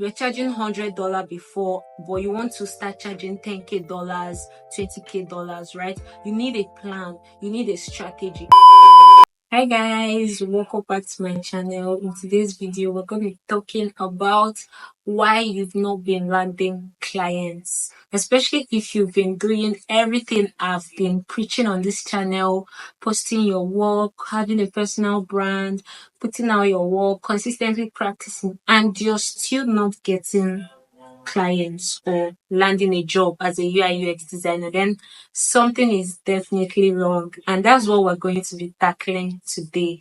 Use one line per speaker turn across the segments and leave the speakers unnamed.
You're charging $100 before, but you want to start charging $10K, $20K, right? You need a plan, you need a strategy. Hi guys, welcome back to my channel. In today's video, we're going to be talking about why you've not been landing clients, especially if you've been doing everything I've been preaching on this channel, posting your work, having a personal brand, putting out your work, consistently practicing, and you're still not getting clients or landing a job as a UI UX designer, then something is definitely wrong. And that's what we're going to be tackling today.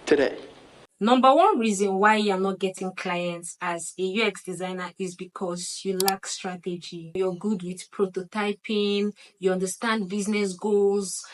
Number one reason why you're not getting clients as a UX designer is because you lack strategy. You're good with prototyping, you understand business goals,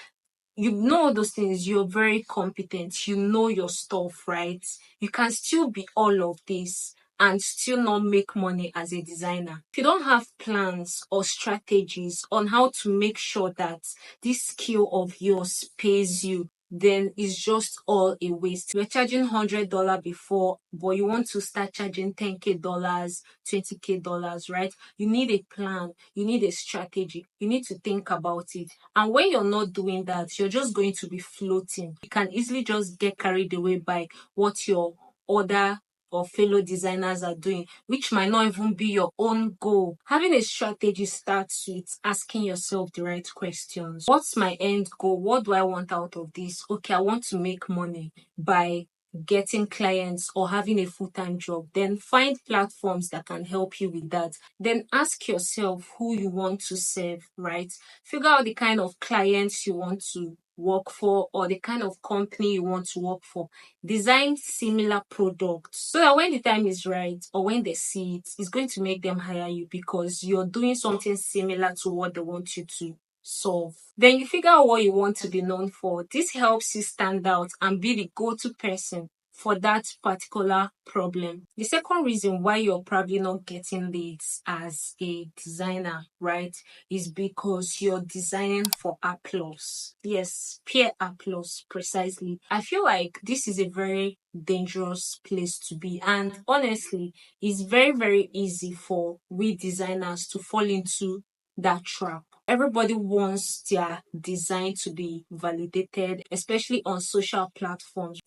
you know all those things, you're very competent, you know your stuff, right? You can still be all of this and still not make money as a designer. If you don't have plans or strategies on how to make sure that this skill of yours pays you, then it's just all a waste. You're charging $100 before, but you want to start charging $10K, $20K, right? You need a plan, you need a strategy, you need to think about it. And when you're not doing that, you're just going to be floating. You can easily just get carried away by what your other or fellow designers are doing, which might not even be your own goal. Having a strategy starts with asking yourself the right questions. What's my end goal? What do I want out of this? Okay, I want to make money by getting clients or having a full-time job. Then find platforms that can help you with that. Then ask yourself who you want to serve, right? Figure out the kind of clients you want to work for or the kind of company you want to work for. Design similar products so that when the time is right or when they see it, it's going to make them hire you because you're doing something similar to what they want you to solve. Then you figure out what you want to be known for. This helps you stand out and be the go-to person for that particular problem. The second reason why you're probably not getting leads as a designer, right, is because you're designing for applause. Yes, peer applause, precisely. I feel like this is a very dangerous place to be, and honestly, it's very, very easy for we designers to fall into that trap. Everybody wants their design to be validated, especially on social platforms.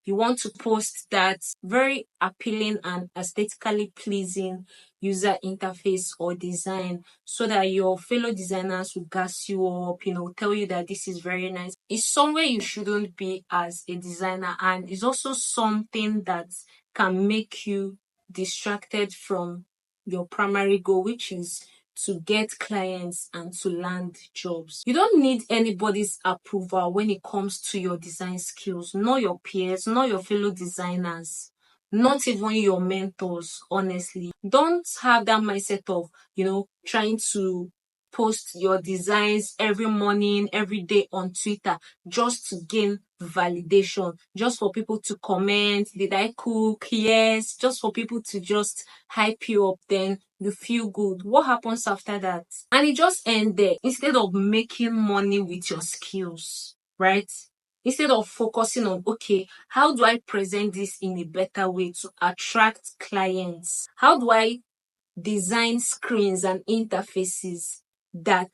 You want to post that very appealing and aesthetically pleasing user interface or design so that your fellow designers will gas you up, tell you that this is very nice. It's somewhere you shouldn't be as a designer, and it's also something that can make you distracted from your primary goal, which is to get clients and to land jobs. You don't need anybody's approval when it comes to your design skills. Not your peers, not your fellow designers, not even your mentors, honestly. Don't have that mindset of, trying to post your designs every morning, every day on Twitter just to gain validation, just for people to comment, did I cook? Yes, just for people to just hype you up, then you feel good. What happens after that? And it just ends there. Instead of making money with your skills, right? Instead of focusing on, okay, how do I present this in a better way to attract clients? How do I design screens and interfaces that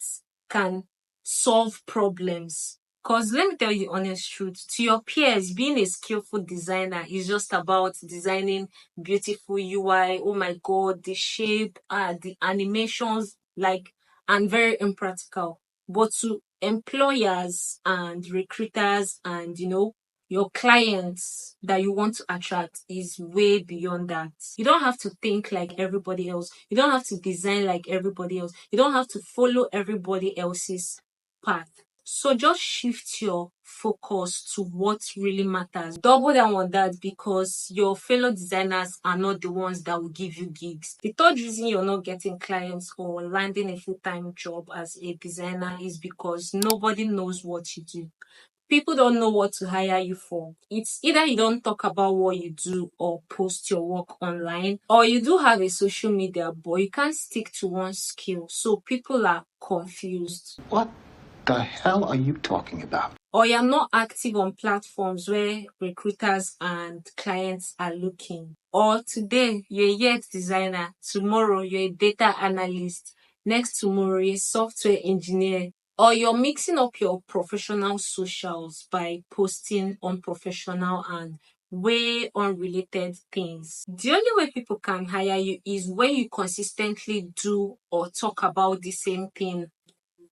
can solve problems? Because let me tell you the honest truth, to your peers, being a skillful designer is just about designing beautiful UI. Oh my God, the shape, the animations, and very impractical. But to employers and recruiters and, your clients that you want to attract is way beyond that. You don't have to think like everybody else. You don't have to design like everybody else. You don't have to follow everybody else's path. So just shift your focus to what really matters. Double down on that because your fellow designers are not the ones that will give you gigs. The third reason you're not getting clients or landing a full-time job as a designer is because nobody knows what you do. People don't know what to hire you for. It's either you don't talk about what you do or post your work online, or you do have a social media, but you can't stick to one skill. So people are confused.
What the hell are you talking about?
or you're not active on platforms where recruiters and clients are looking. Or today you're a UX designer, tomorrow you're a data analyst, next tomorrow you're a software engineer, or you're mixing up your professional socials by posting unprofessional and way unrelated things. The only way people can hire you is when you consistently do or talk about the same thing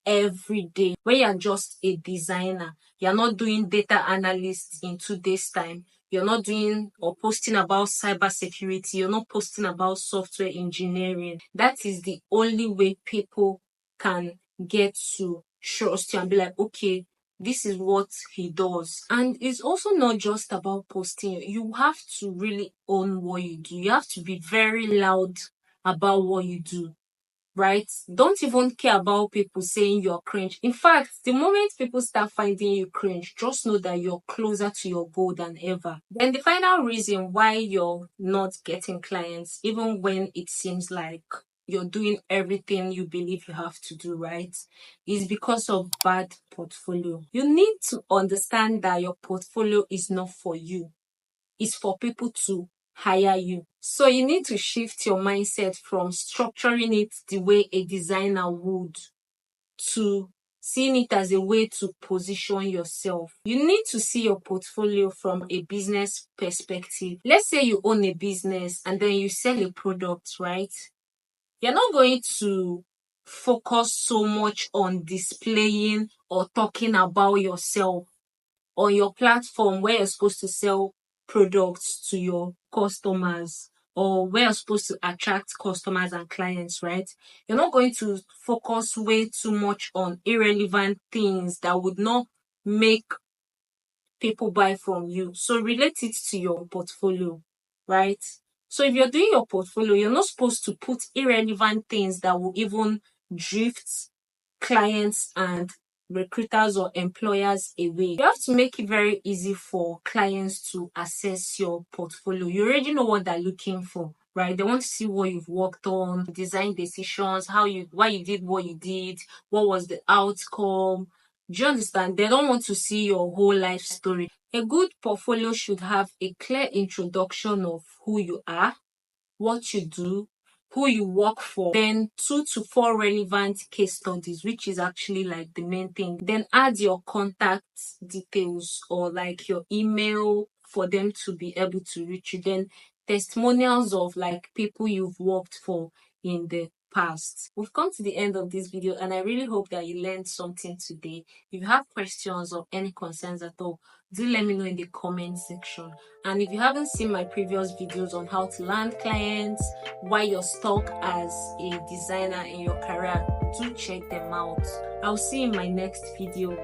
every day. When you're just a designer, you're not doing data analyst in 2 days time, you're not doing or posting about cybersecurity, you're not posting about software engineering. That is the only way people can get to trust you and be like, okay, this is what he does. And it's also not just about posting. You have to really own what you do. You have to be very loud about what you do, right? Don't even care about people saying you're cringe. In fact, the moment people start finding you cringe, just know that you're closer to your goal than ever. Then the final reason why you're not getting clients, even when it seems like you're doing everything you believe you have to do, right, is because of bad portfolio. You need to understand that your portfolio is not for you. It's for people to hire you. So you need to shift your mindset from structuring it the way a designer would to seeing it as a way to position yourself. You need to see your portfolio from a business perspective. Let's say you own a business and then you sell a product, right? You're not going to focus so much on displaying or talking about yourself on your platform where you're supposed to sell products to your customers or where you're supposed to attract customers and clients, right? You're not going to focus way too much on irrelevant things that would not make people buy from you. So relate it to your portfolio, right? So if you're doing your portfolio, you're not supposed to put irrelevant things that will even drift clients and recruiters or employers away. You have to make it very easy for clients to assess your portfolio. You already know what they're looking for, right? They want to see what you've worked on, design decisions, why you did what you did, what was the outcome. Do you understand? They don't want to see your whole life story. A good portfolio should have a clear introduction of who you are, what you do, who you work for, then 2 to 4 relevant case studies, which is actually like the main thing. Then add your contact details or like your email for them to be able to reach you. Then testimonials of like people you've worked for in the past. We've come to the end of this video and I really hope that you learned something today. If you have questions or any concerns at all, do let me know in the comment section. And if you haven't seen my previous videos on how to land clients, why you're stuck as a designer in your career, do check them out. I'll see you in my next video.